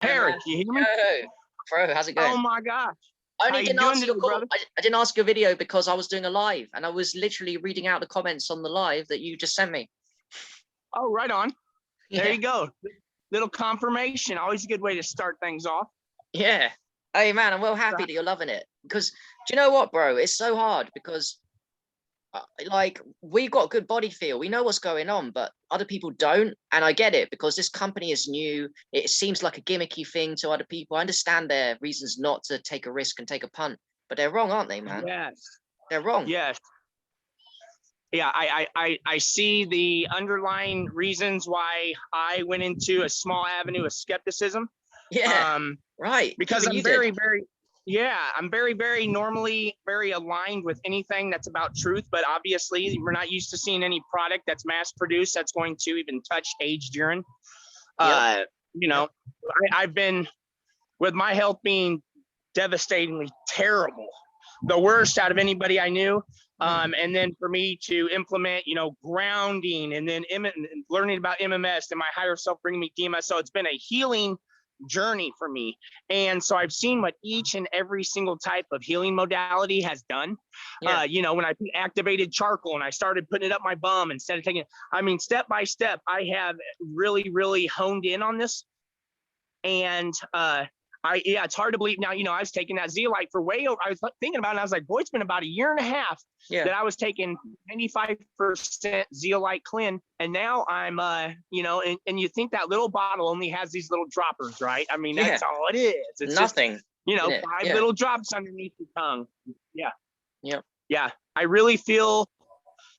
Hey Harry, man, you hear me? yo, bro, how's it Oh going? my gosh. I How only you didn't doing answer today, your call. brother? I didn't ask your video because I was doing a live and I was literally reading out the comments on the live that you just sent me. Oh, right on. There Yeah, you go. Little confirmation. Always a good way to start things off. yeah. Hey man, I'm well happy that you're loving it because do you know what, bro? It's so hard because like we've got good body feel, we know what's going on, but other people don't. And I get it because this company is new. It seems like a gimmicky thing to other people. I understand their reasons not to take a risk and take a punt, but they're wrong, aren't they, man? Yes. They're wrong. Yes. Yeah, I see the underlying reasons why I went into a small avenue of skepticism. Yeah, right. Because Even I'm you did. I'm very normally very aligned with anything that's about truth, but obviously we're not used to seeing any product that's mass produced that's going to even touch aged urine. Yep. Uh, you know, I've been with my health being devastatingly terrible, the worst out of anybody I knew. And then for me to implement, grounding and then learning about MMS and my higher self bringing me DMS. So it's been a healing journey for me. And so I've seen what each and every single type of healing modality has done. Yeah. When I put activated charcoal and I started putting it up my bum instead of taking it, I mean, step by step, I have really, really honed in on this. And it's hard to believe now. I was taking that zeolite for way over. I was thinking about it. And I was like, boy, it's been about a year and a half that I was taking 95% zeolite clean, and now I'm, and you think that little bottle only has these little droppers, right? I mean, that's all it is. It's nothing. Just, 5 little drops underneath the tongue. Yeah. Yep. Yeah. I really feel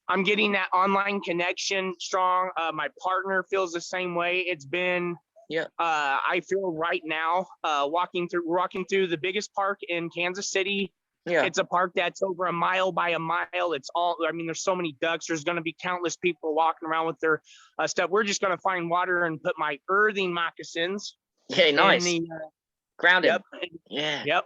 I'm getting that online connection strong. My partner feels the same way. It's been. Yeah. I feel right now walking through the biggest park in Kansas City. Yeah. It's a park that's over a mile by a mile. It's all, I mean, there's so many ducks. There's going to be countless people walking around with their stuff. We're just going to find water and put my earthing moccasins. Yeah, nice. Grounded. Yep. Yeah.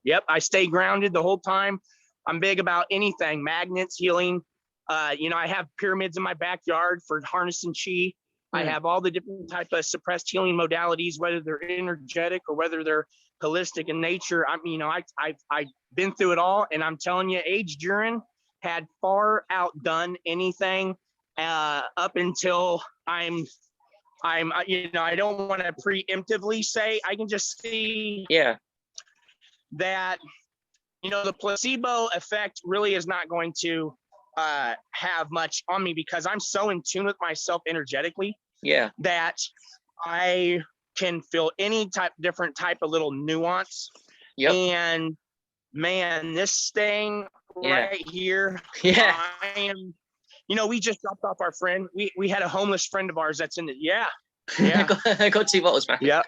Yep. I stay grounded the whole time. I'm big about anything, magnets, healing. I have pyramids in my backyard for harnessing chi. I have all the different type of suppressed healing modalities, whether they're energetic or whether they're holistic in nature. I've been through it all, and I'm telling you, aged urine had far outdone anything up until I don't want to preemptively say. I can just see that the placebo effect really is not going to have much on me because I'm so in tune with myself energetically. Yeah. That I can feel any different type of little nuance. Yep. And man, this thing right here. Yeah. I am, we just dropped off our friend. We had a homeless friend of ours that's in it. Yeah. I got 2 bottles, man. Yeah.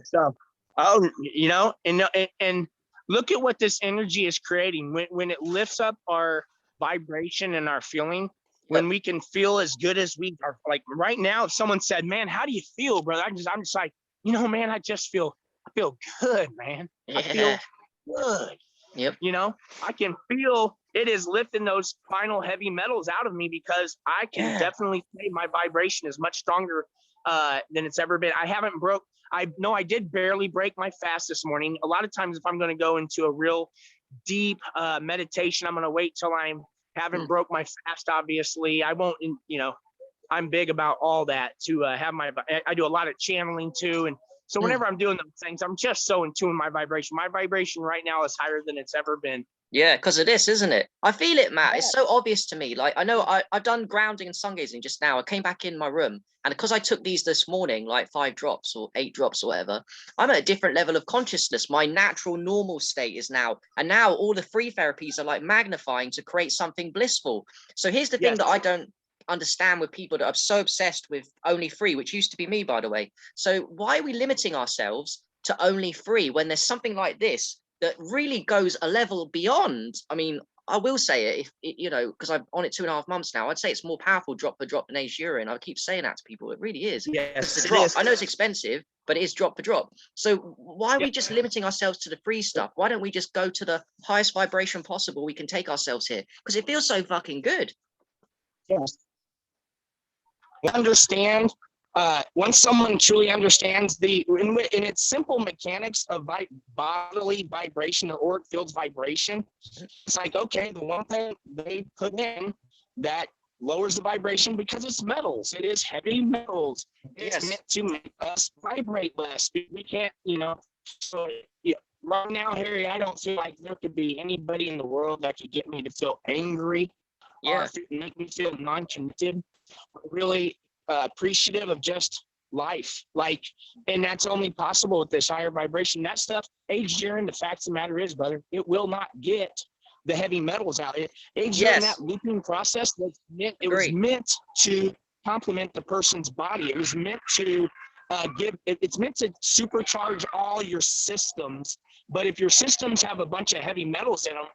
So, and look at what this energy is creating when it lifts up our vibration and our feeling. When we can feel as good as we are, like right now, if someone said, man, how do you feel, brother? I'm just like, man, I feel good, man. Yeah. I feel good. Yep. I can feel it is lifting those final heavy metals out of me because I can definitely say my vibration is much stronger than it's ever been. I did barely break my fast this morning. A lot of times if I'm going to go into a real deep meditation, I'm going to wait till I'm haven't broke my fast. Obviously I won't, I'm big about all that to have I do a lot of channeling too. And so whenever I'm doing those things, I'm just so in tune with my vibration. My vibration right now is higher than it's ever been. Yeah, because of this, isn't it? I feel it, Matt. It's so obvious to me. Like, I know I've done grounding and sungazing just now. I came back in my room, and because I took these this morning, like 5 drops or 8 drops or whatever, I'm at a different level of consciousness. My natural normal state is now, and now all the free therapies are like magnifying to create something blissful. So here's the thing that I don't understand with people that are so obsessed with only free, which used to be me, by the way. So why are we limiting ourselves to only free when there's something like this that really goes a level beyond? I mean, I will say it, if because I'm on it 2.5 months now, I'd say it's more powerful drop for drop than aged urine. I keep saying that to people. It really is. Yes, it's a drop. I know it's expensive, but it is drop for drop. So why are we just limiting ourselves to the free stuff? Why don't we just go to the highest vibration possible we can take ourselves here? Because it feels so fucking good. Yes. I understand once someone truly understands in its simple mechanics of bodily vibration or auric field's vibration, it's like, okay, the one thing they put in that lowers the vibration because it's metals. It is heavy metals. It's meant to make us vibrate less. We can't, so yeah, right now, Harry, I don't feel like there could be anybody in the world that could get me to feel angry or make me feel non-connected, really appreciative of just life. Like, and that's only possible with this higher vibration. That stuff, aged urine, the fact of the matter is, brother, it will not get the heavy metals out. Aged urine, that looping process, was meant to complement the person's body. It was meant to it's meant to supercharge all your systems. But if your systems have a bunch of heavy metals in them,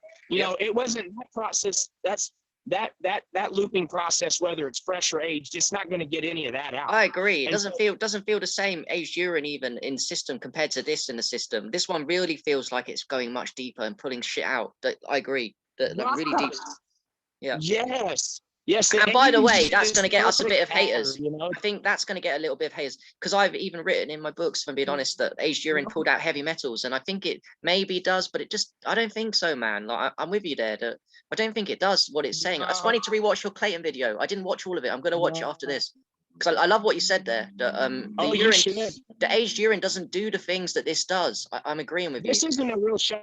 it wasn't that process. That's that looping process, whether it's fresh or aged, it's not going to get any of that out. I agree. It doesn't feel the same aged urine even in system compared to this in the system. This one really feels like it's going much deeper and pulling shit out. I agree. That really deep. Yeah. Yes. And by the way, that's going to get us a bit of haters. I think that's going to get a little bit of haters, because I've even written in my books, if I'm being honest, that aged urine pulled out heavy metals, and I think it maybe does, but I don't think so, man. Like, I'm with you there. That I don't think it does what it's saying. It's funny to rewatch your Clayton video. I didn't watch all of it. I'm going to watch it after this, because I love what you said there. That the aged urine doesn't do the things that this does. I'm agreeing with you. This isn't a real show.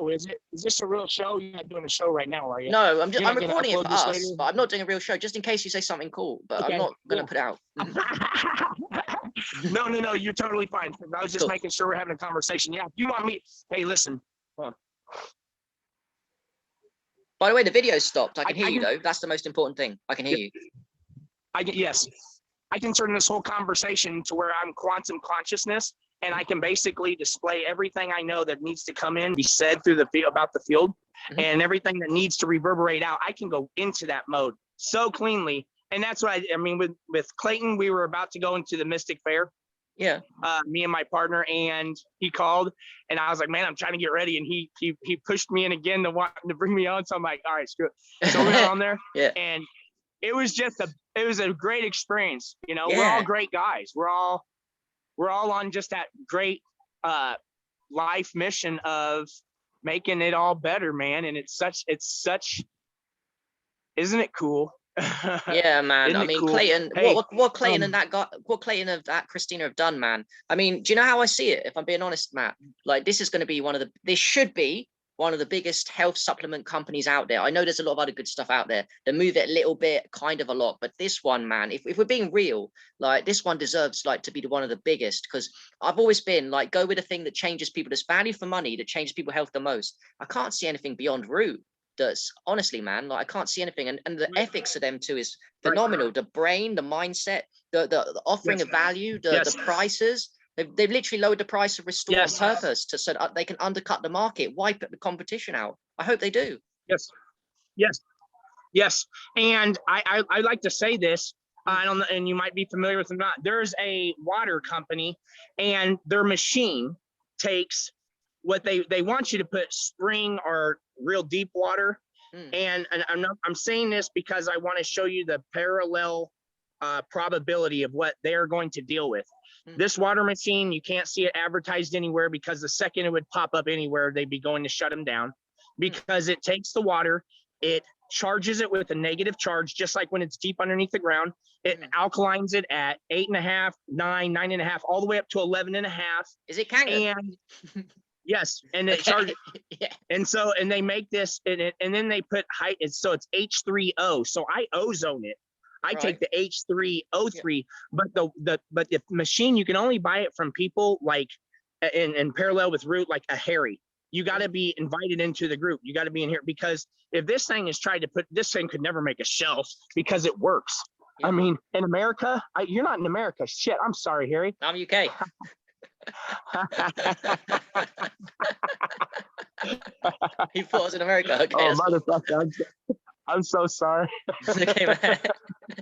Is it? Is this a real show? You're not doing a show right now, are you? No, I'm recording it for us, but I'm not doing a real show, just in case you say something cool, but okay, I'm not going to put it out. No, you're totally fine. I was just making sure we're having a conversation. Yeah, if you want me, hey, listen. By the way, the video stopped. I can hear you, though. That's the most important thing. I can hear you. Yes. I can turn this whole conversation to where I'm quantum consciousness, and I can basically display everything I know that needs to come in, be said through the field about the field, and everything that needs to reverberate out. I can go into that mode so cleanly, and that's what I mean. With Clayton, we were about to go into the Mystic Fair. Yeah. Me and my partner, and he called, and I was like, man, I'm trying to get ready, and he pushed me in again to bring me on. So I'm like, all right, screw it. So we were on there, and it was just a great experience. We're all great guys. We're all on just that great life mission of making it all better, man. And it's such, isn't it cool? Yeah, man. I mean, cool? Clayton, hey, what Clayton and that guy, what Clayton and that Christina have done, man. I mean, do you know how I see it? If I'm being honest, Matt, like, this is going to be this should be one of the biggest health supplement companies out there. I know there's a lot of other good stuff out there that move it a little bit, kind of a lot, but this one, man, if we're being real, like, this one deserves like to be one of the biggest, because I've always been like, go with a thing that changes people, that's value for money, that changes people's health the most. I can't see anything beyond Root. That's honestly, man, like, I can't see anything, and the ethics of them too is phenomenal. The brain, the mindset, the offering of value, the prices. They've literally lowered the price of Restore on purpose so that they can undercut the market, wipe the competition out. I hope they do. Yes. And I like to say this. I don't know, and you might be familiar with them or not. There's a water company, and their machine takes what they want you to put spring or real deep water. And I'm saying this because I want to show you the parallel probability of what they're going to deal with. This water machine, you can't see it advertised anywhere, because the second it would pop up anywhere, they'd be going to shut them down, because it takes the water, it charges it with a negative charge, just like when it's deep underneath the ground. It alkalines it at 8.5, 9, 9.5, all the way up to 11.5. Is it Kangen? And yes, and it charges. And they make this, and then they put height. So it's H3O. So I ozone it. I take the H3O3, but the machine, you can only buy it from people like in parallel with Root, like a Harry. You got to be invited into the group. You got to be in here, because if this thing is tried to put, this thing could never make a shelf, because it works. I mean, in America, you're not in America. Shit, I'm sorry, Harry. I'm UK. He thought I was in America. Okay, oh, motherfucker. I'm so sorry. It's okay, man.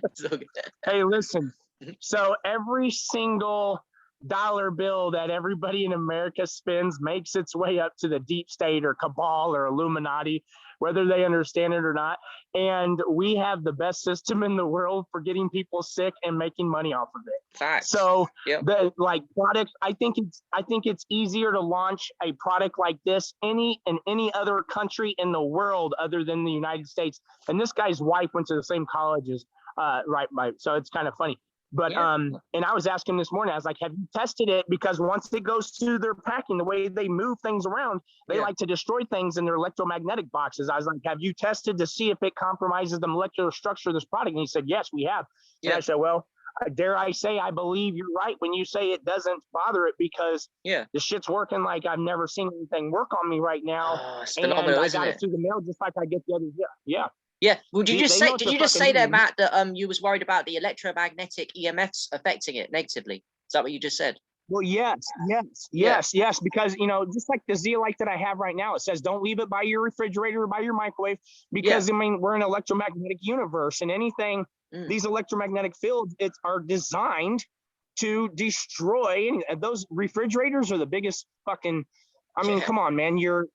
It's all good. Hey, listen. So every single dollar bill that everybody in America spends makes its way up to the deep state or cabal or Illuminati, whether they understand it or not. And we have the best system in the world for getting people sick and making money off of it. Facts. So Yep. the like products, I think it's easier to launch a product like this in any other country in the world other than the United States. And this guy's wife went to the same college as right. So it's kind of funny. But Yeah. and I was asking this morning, I was like, have you tested it? Because once it goes through their packing, the way they move things around, they like to destroy things in their electromagnetic boxes. I was like, have you tested to see if it compromises the molecular structure of this product? And he said, yes, we have. And I said, well, dare I say, I believe you're right when you say it doesn't bother it, because the shit's working like I've never seen anything work on me right now. Oh, it's and phenomenal, I got it through the mail just like I get the other. Yeah. Yeah. Well, did you just say there, Matt, that you was worried about the electromagnetic EMFs affecting it negatively? Is that what you just said? Well, yes, because just like the zeolite that I have right now, it says don't leave it by your refrigerator or by your microwave, because I mean we're in an electromagnetic universe, and anything these electromagnetic fields are designed to destroy. And those refrigerators are the biggest fucking. I mean, come on, man, you're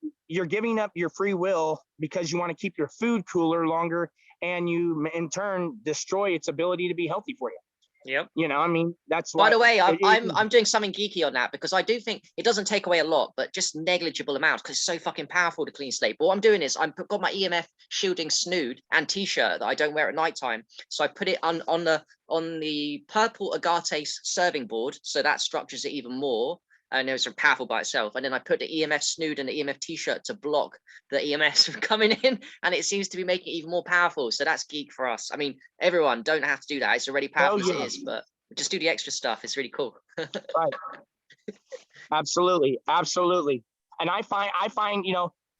giving up your free will because you want to keep your food cooler longer, and you in turn destroy its ability to be healthy for you. Yep. I mean, that's why. By the way, I'm doing something geeky on that, because I do think it doesn't take away a lot, but just negligible amounts, because it's so fucking powerful to clean slate. But what I'm doing is I've got my EMF shielding snood and t-shirt that I don't wear at nighttime. So I put it on the purple agate serving board, so that structures it even more. And it was powerful by itself. And then I put the EMF snood and the EMF t-shirt to block the EMFs from coming in, and it seems to be making it even more powerful. So that's geek for us. I mean, everyone don't have to do that. It's already powerful as it is, but just do the extra stuff. It's really cool. Right. Absolutely. And I find,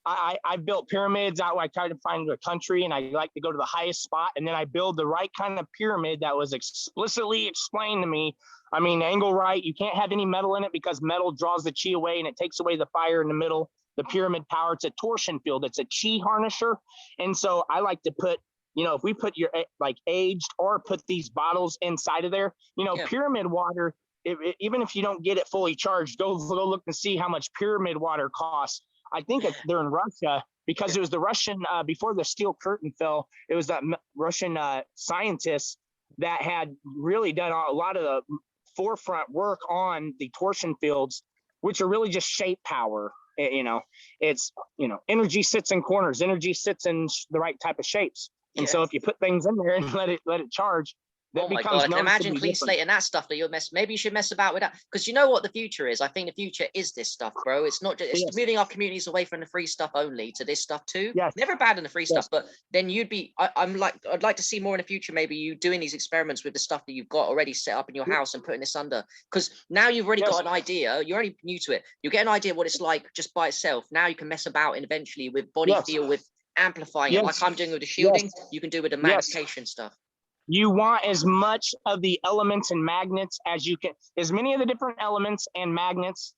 I built pyramids out where I try to find a country, and I like to go to the highest spot, and then I build the right kind of pyramid that was explicitly explained to me. I mean, angle right, you can't have any metal in it because metal draws the chi away and it takes away the fire in the middle. The pyramid power, it's a torsion field, it's a chi harnesser. And so I like to put, if we put your like aged or put these bottles inside of there, pyramid water, even if you don't get it fully charged, go look and see how much pyramid water costs. I think they're in Russia, because it was the Russian, before the steel curtain fell, it was that Russian scientists that had really done a lot of the forefront work on the torsion fields, which are really just shape power. It's, energy sits in corners, energy sits in the right type of shapes. And so if you put things in there and let it charge, that my God, I can imagine clean slate and that stuff that you'll maybe you should mess about with that, because you know what the future is. I think the future is this stuff, bro. It's not just it's moving our communities away from the free stuff only to this stuff too. Never bad in the free stuff, but then I'd like to see more in the future, maybe you doing these experiments with the stuff that you've got already set up in your house and putting this under, because now you've already got an idea. You're already new to it. You get an idea what it's like just by itself. Now you can mess about and eventually with body feel, with amplifying it, like I'm doing with the shielding. You can do with the magnification stuff. You want as much of the elements and magnets as you can, as many of the different elements and magnets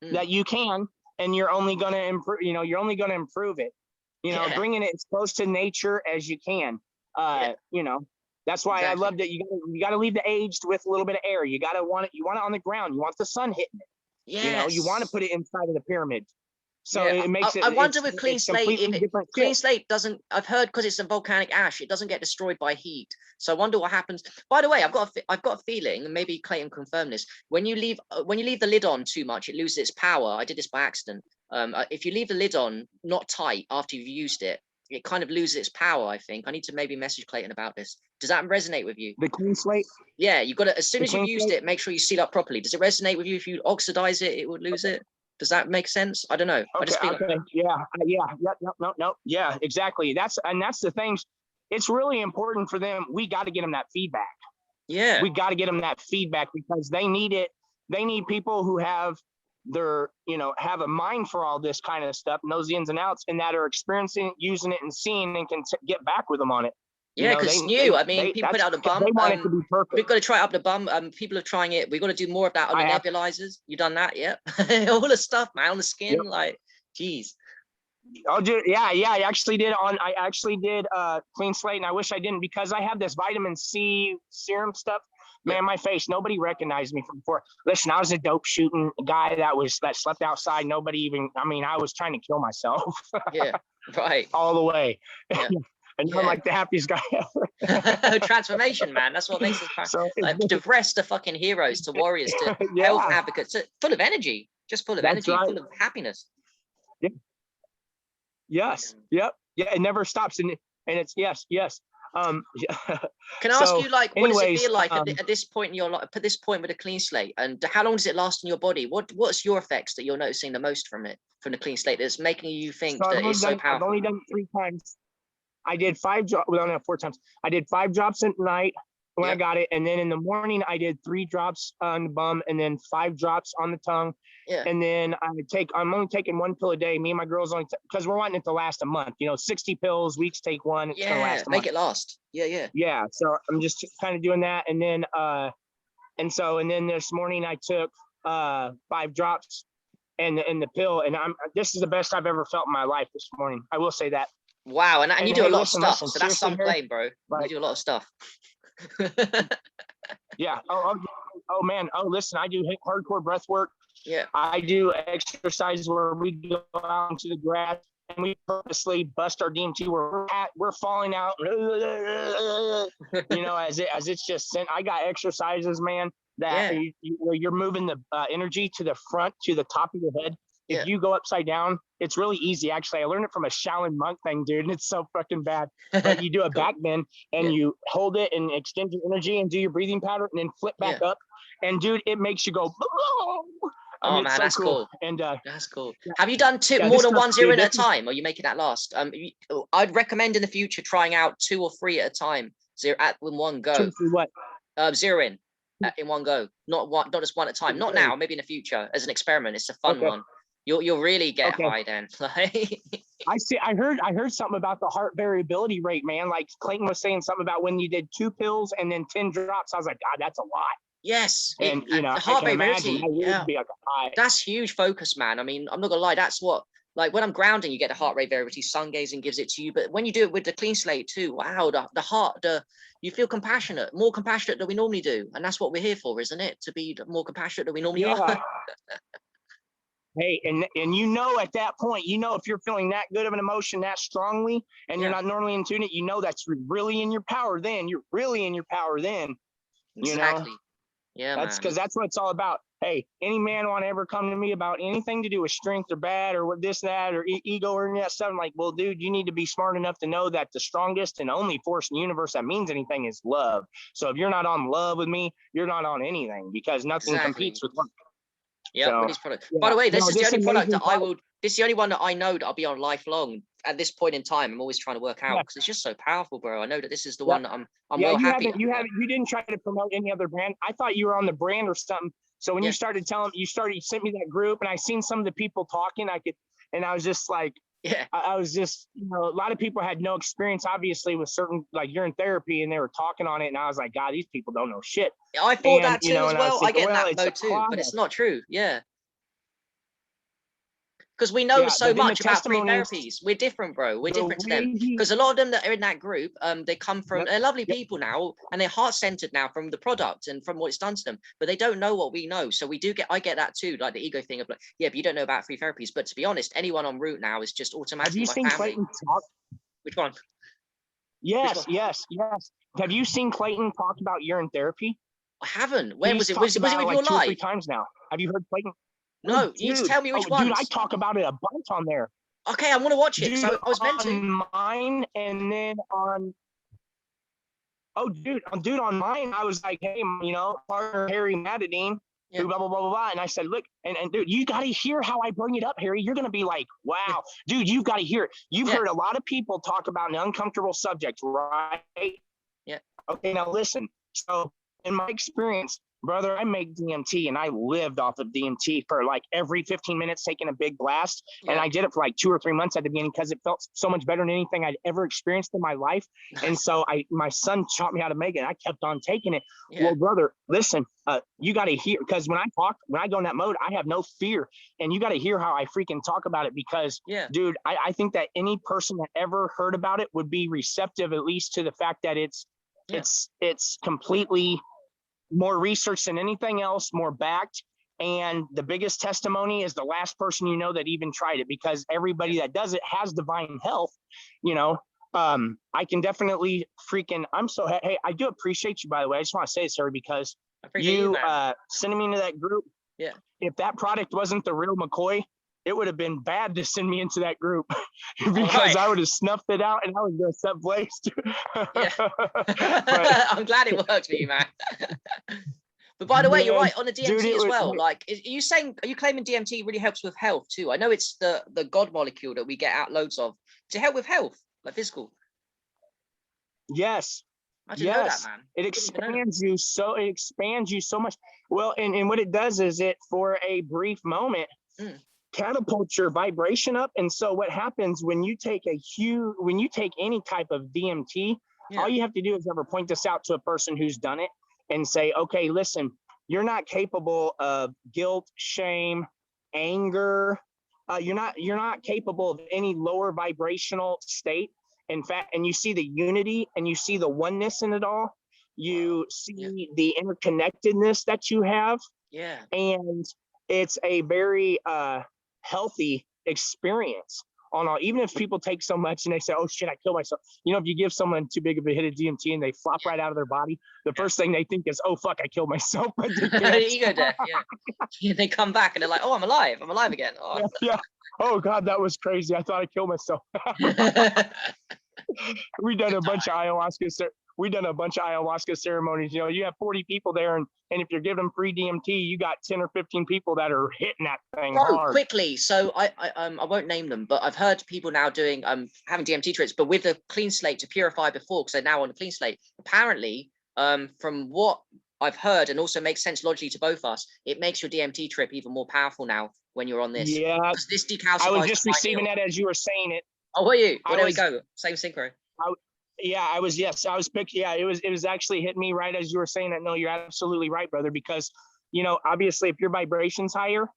that you can, and you're only going to improve, improve it, bringing it as close to nature as you can. That's why I love that you got to leave the aged with a little bit of air. You want it on the ground. You want the sun hitting it. You want to put it inside of the pyramid. So it makes it. I wonder with clean slate, clean slate doesn't. I've heard because it's a volcanic ash, it doesn't get destroyed by heat. So I wonder what happens. By the way, I've got a feeling, and maybe Clayton confirm this. When you leave the lid on too much, it loses its power. I did this by accident. If you leave the lid on not tight after you've used it, it kind of loses its power. I think I need to maybe message Clayton about this. Does that resonate with you? The clean slate. Yeah, you got to, as soon as you've used it, make sure you seal up properly. Does it resonate with you? If you oxidize it, it would lose it. Does that make sense? I don't know. Yeah, exactly. That's the thing. It's really important for them. We got to get them that feedback. Yeah. We got to get them that feedback because they need it. They need people who have have a mind for all this kind of stuff, knows the ins and outs, and that are experiencing it, using it, and seeing, and can get back with them on it. Yeah, because it's new. I mean, people put it out the bum. They want it to be perfect. We've got to try it up the bum. People are trying it. We've got to do more of that on the nebulizers. You done that? Yeah. All the stuff, man, on the skin. Yep. Like, geez. Oh, I actually did clean slate, and I wish I didn't because I have this vitamin C serum stuff Man, my face, nobody recognized me from before. Listen, I was a dope shooting guy that slept outside. Nobody even, I mean, I was trying to kill myself. Yeah, right. All the way. Yeah. And I'm like the happiest guy ever. Transformation, man. That's what makes us so depressed to fucking heroes, to warriors, to health advocates, full of energy, just full of energy, full of happiness. Yeah. Yes. Yep. Yeah. It never stops. And it's yes. Can I ask you, like, what does it feel like at this point in your life, at this point with a clean slate, and how long does it last in your body? What's your effects that you're noticing the most from the clean slate that's making you think that it's so powerful? I've only done it 3 times. I did 5 drops. Well, no, 4 times. I did 5 drops at night when I got it, and then in the morning I did 3 drops on the bum, and then 5 drops on the tongue. Yeah. And then I'm only taking 1 pill a day. Me and my girls only because we're wanting it to last a month. 60 pills. We each take 1. It's gonna last a month. Make it last. Yeah. Yeah. So I'm just kind of doing that, and then then this morning I took 5 drops and the pill, and this is the best I've ever felt in my life this morning. I will say that. Wow, and you do a lot of stuff, so that's some claim, bro. You do a lot of stuff. Yeah. Oh man. Oh, listen, I do hardcore breath work. Yeah. I do exercise where we go out into the grass and we purposely bust our DMT where we're falling out. As it's just sent. I got exercises, man, that where you're moving the energy to the front, to the top of your head. If you go upside down, it's really easy. Actually, I learned it from a Shaolin monk thing, dude. And it's so fucking bad. But you do a back bend and you hold it and extend your energy and do your breathing pattern and then flip back up. And dude, it makes you go. Oh man, that's cool. And that's cool. Have you done more than 1 0 at a time? Or are you making that last? I'd recommend in the future trying out 2 or 3 at a time. 0 in one go. What? 0 in one go. Not just 1 at a time. Not now. Maybe in the future as an experiment. It's a fun one. You'll really get high then. I heard something about the heart variability rate, man. Like Clayton was saying something about when you did 2 pills and then 10 drops. I was like, God, that's a lot. Yes. And heart variability. Be like that's huge focus, man. I mean, I'm not gonna lie, that's what, like, when I'm grounding, you get the heart rate variability, sungazing gives it to you. But when you do it with the clean slate too, wow, the heart, you feel compassionate, more compassionate than we normally do. And that's what we're here for, isn't it? To be more compassionate than we normally are. Hey, and at that point, if you're feeling that good of an emotion that strongly and you're not normally in tune, that's really in your power then. You're really in your power then. Exactly. Yeah, that's because that's what it's all about. Hey, any man want to ever come to me about anything to do with strength or bad or this, that, or ego or that stuff? I'm like, well, dude, you need to be smart enough to know that the strongest and only force in the universe that means anything is love. So if you're not on love with me, you're not on anything, because nothing competes with love. Yeah, with these products. By the way, this is the only product that I will. This is the only one that I know that I'll be on lifelong at this point in time. I'm always trying to work out because it's just so powerful, bro. I know that this is the one that I'm well happy. You didn't try to promote any other brand. I thought you were on the brand or something. So when you started you sent me that group, and I seen some of the people talking. And I was just like, I was just, a lot of people had no experience, obviously, with certain like urine therapy, and they were talking on it, and I was like, God, these people don't know shit. I thought that too as well. I get that mode too, but it's not true. Yeah. Because we know so much about free therapies. We're different, bro. We're different to them. Because a lot of them that are in that group, they come from, they're lovely people now, and they're heart-centered now from the product and from what it's done to them. But they don't know what we know. So I get that too, like the ego thing of like, yeah, but you don't know about free therapies. But to be honest, anyone en route now is just automatically my family. Have you seen Clayton talk? Which one? Yes. Have you seen Clayton talk about urine therapy? I haven't. When was it? Was it with your life? 2 or 3 times now. Have you heard Clayton? No, you need to tell me which one. Dude, I talk about it a bunch on there. Okay, I want to watch it. Dude, so I was meant to. On mine, and then on. Oh, dude, on mine, I was like, hey, partner Harry Madadine, blah, blah, blah, blah, blah. And I said, look, and dude, you got to hear how I bring it up, Harry. You're going to be like, wow, dude, you've got to hear it. You've heard a lot of people talk about an uncomfortable subject, right? Yeah. Okay, now listen. So in my experience, brother, I make DMT, and I lived off of DMT for like every 15 minutes, taking a big blast. And I did it for like 2 or 3 months at the beginning because it felt so much better than anything I'd ever experienced in my life. And so my son taught me how to make it. I kept on taking it. Well, brother, listen, you got to hear, because when I go in that mode, I have no fear. And you got to hear how I freaking talk about it, because dude, I think that any person that ever heard about it would be receptive, at least to the fact that it's completely more research than anything else, more backed. And the biggest testimony is the last person you know that even tried it, because everybody that does it has divine health, you know. I can definitely I'm so, hey, I do appreciate you, by the way. I just want to say this, Harry, because you sending me into that group. Yeah. If that product wasn't the real McCoy, it would have been bad to send me into that group because I would have snuffed it out and I was going to set blaze to. Yeah. I'm glad it worked for you, man. But by the way, you're right on the DMT as well. Like, are you claiming DMT really helps with health too? I know it's the God molecule that we get out loads of. Does it help with health, like physical? Yes. I didn't know that, man. It expands you so much. Well, and what it does is it, for a brief moment, catapults your vibration up. And so what happens when you take any type of DMT, all you have to do is ever point this out to a person who's done it and say, okay, listen, you're not capable of guilt, shame, anger. You're not capable of any lower vibrational state. In fact, and you see the unity and you see the oneness in it all. You see the interconnectedness that you have. Yeah. And it's a very healthy experience on all. Even if people take so much and they say, oh shit, I killed myself. You know, if you give someone too big of a hit of DMT and they flop right out of their body, the first thing they think is, oh fuck, I killed myself. But ego death, yeah. They come back and they're like, oh, I'm alive again. Oh. Yeah. Oh God, that was crazy. I thought I killed myself. We've done a bunch of ayahuasca ceremonies. You know, you have 40 people there, and if you're giving free DMT, you got 10 or 15 people that are hitting that thing hard. Quickly. So I won't name them, but I've heard people now doing having DMT trips, but with a clean slate to purify before, because they're now on a clean slate. Apparently, from what I've heard, and also makes sense logically to both us, it makes your DMT trip even more powerful now when you're on this. Yeah, this decalcifies. I was just receiving that as you were saying it. Oh, were you? Well, there we go. Same synchro. I was picked. Yeah, it was actually hitting me right as you were saying that. No, you're absolutely right, brother. Because, you know, obviously, if your vibration's higher,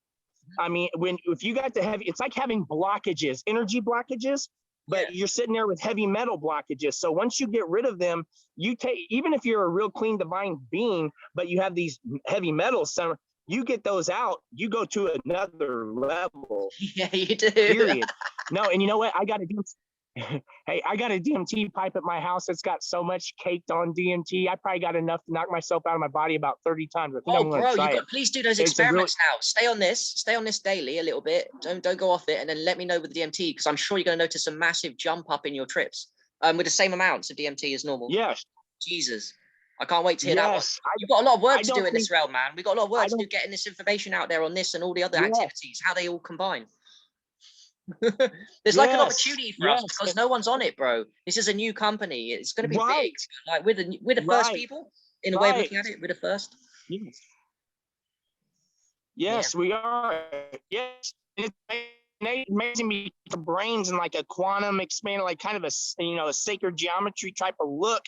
I mean, if you got the heavy, it's like having blockages, energy blockages. But you're sitting there with heavy metal blockages. So once you get rid of them, even if you're a real clean divine being, but you have these heavy metals, you get those out, you go to another level. Yeah, you do. Period. No, and you know what? I got a DMT pipe at my house that's got so much caked on DMT. I probably got enough to knock myself out of my body about 30 times. Please do those experiments now. Stay on this daily a little bit. Don't go off it, and then let me know with the DMT, because I'm sure you're going to notice a massive jump up in your trips with the same amounts of DMT as normal. Yes. Jesus. I can't wait to hear that one. You've got a lot of work to do in this realm, man. We've got a lot of work to do getting this information out there on this and all the other activities, how they all combine. There's like an opportunity for us because no one's on it, bro. This is a new company. It's going to be big. Like we're the first people in a way of looking at it. We're the first. Yes, we are. Yes, it's amazing me the brains in like a quantum expanded, like kind of a sacred geometry type of look.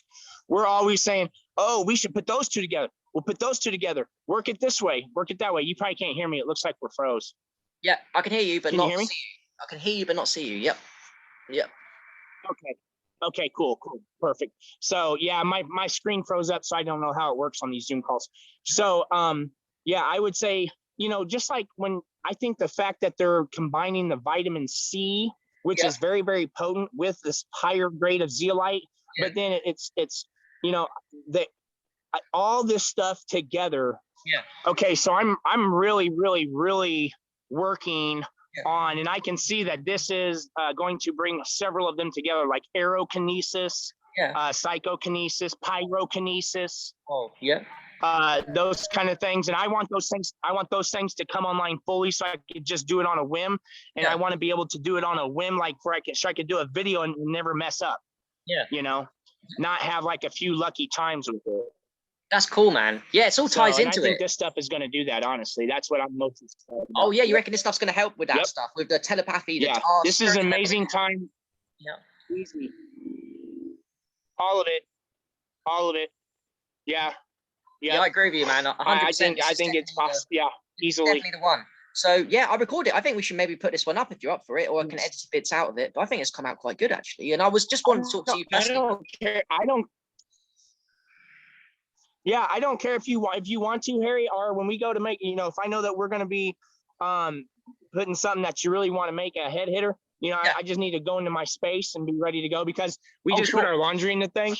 We're always saying, oh, we should put those two together. We'll put those two together. Work it this way. Work it that way. You probably can't hear me. It looks like we're froze. Yeah, I can hear you, but not see you. I can hear you, but not see you. Yep. Okay, cool, perfect. So yeah, my screen froze up, so I don't know how it works on these Zoom calls. So yeah, I would say, you know, just like when I think the fact that they're combining the vitamin C, which is very, very potent, with this higher grade of zeolite, but then it's you know, all this stuff together. Yeah. Okay, so I'm really working on, and I can see that this is going to bring several of them together, like aerokinesis, psychokinesis, pyrokinesis. Oh, yeah. Those kind of things, and I want those things to come online fully, so I could just do it on a whim, and I want to be able to do it on a whim, like I could do a video and never mess up. Yeah, you know, not have like a few lucky times with it. That's cool, man. Yeah, it's all ties into it. I think this stuff is going to do that, honestly. That's what I'm most excited about. Oh, yeah, you reckon this stuff's going to help with that stuff, with the telepathy, the tasks? This is an amazing time. Yeah. Easy. All of it. Yeah. Yeah, I agree with you, man. 100%. I think it's possible. Yeah, easily. Definitely the one. So, yeah, I recorded it. I think we should maybe put this one up if you're up for it, or I can edit bits out of it. But I think it's come out quite good, actually. And I was just wanting to talk to you personally. I don't care. Yeah, I don't care if you want to, Harry, or when we go to make, if I know that we're going to be putting something that you really want to make a head hitter, Yeah. I just need to go into my space and be ready to go, because we just sure. put our laundry in the thing.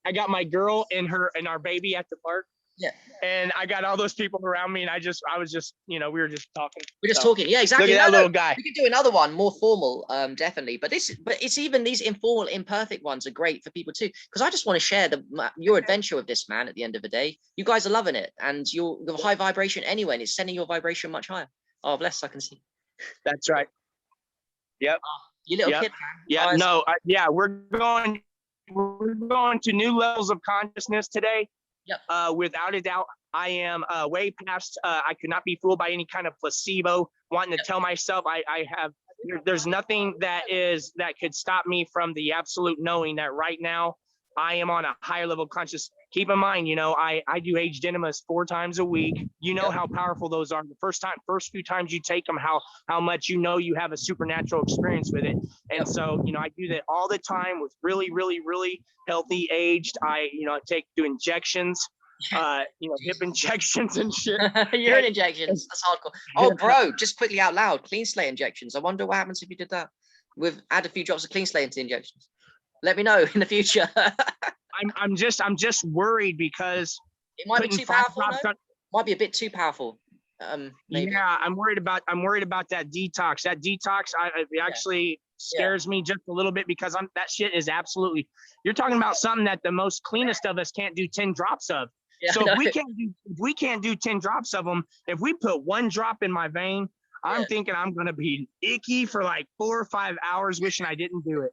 I got my girl and our baby at the park. Yeah. And I got all those people around me, and I was just, we were just talking. We're just talking. Yeah, exactly. Look at that little guy. We could do another one, more formal, definitely. But it's even these informal, imperfect ones are great for people too, because I just want to share your adventure with this man. At the end of the day, you guys are loving it, and you're high vibration anyway, and it's sending your vibration much higher. Oh, bless! I can see. That's right. Yep. You little kid, man. Yeah. No. Yeah. We're going to new levels of consciousness today. Yep. Without a doubt, I am way past. I could not be fooled by any kind of placebo. Wanting to tell myself I have. There's nothing that could stop me from the absolute knowing that right now I am on a higher level of conscious. Keep in mind, I do aged enemas 4 times a week. You know how powerful those are. The first few times you take them, how much you have a supernatural experience with it. And so, I do that all the time with really, really, really healthy aged. I do injections, hip injections and shit. Urine injections. That's hardcore. Oh, bro, just quickly out loud, clean slate injections. I wonder what happens if you did that. Add a few drops of clean slate into the injections. Let me know in the future. I'm just worried because it might be too powerful. No? Might be a bit too powerful. Maybe. Yeah, I'm worried about that detox. That detox, it actually scares me just a little bit, because that shit is absolutely. You're talking about something that the most cleanest of us can't do 10 drops of. Yeah, so if we can't do 10 drops of them, if we put 1 drop in my vein, I'm thinking I'm gonna be icky for like 4 or 5 hours, wishing I didn't do it.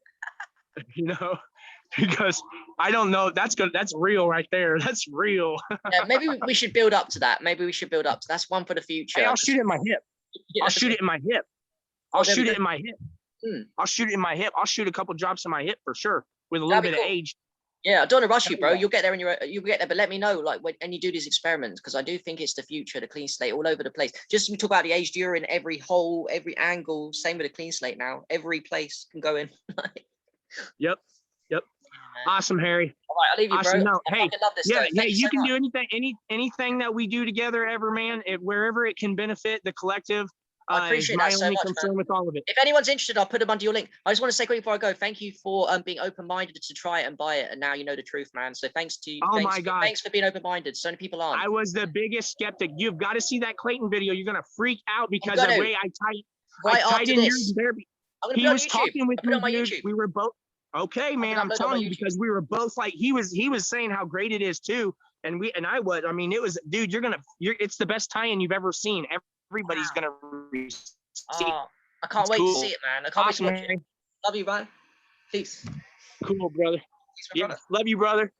Because I don't know. That's good. That's real right there. That's real. Yeah, maybe we should build up to that. That's one for the future. Hey, I'll shoot it in my hip. I'll shoot it in my hip. I'll shoot it in my hip. I'll shoot it in my hip. I'll shoot a couple drops in my hip for sure, with a little bit of age. Yeah, I don't want to rush you, bro. You'll get there you'll get there, but let me know, like, when you do these experiments, because I do think it's the future, the clean slate all over the place. Just we talk about the aged urine, every hole, every angle. Same with the clean slate now. Every place can go in. Yep. Awesome, Harry. All right, I'll leave you, awesome. bro. No, hey, you can do anything that we do together ever, man. Wherever it can benefit the collective. I appreciate that so much, concern with all of it. If anyone's interested, I'll put them under your link. I just want to say quickly before I go, thank you for being open-minded to try it and buy it, and now you know the truth, man. So thanks to you. Oh my God! Thanks for being open-minded. So many people aren't. I was the biggest skeptic. You've got to see that Clayton video. You're gonna freak out because the way I tied in yours there. He was talking with me, dude. We were both. Okay, man, I'm telling you, because we were both like, he was saying how great it is too, and I would. I mean, it was, dude. It's the best tie-in you've ever seen. Everybody's gonna. I can't wait to see it, man. I can't wait to watch it. Love you, man. Peace. Cool, brother. Yeah, love you, brother.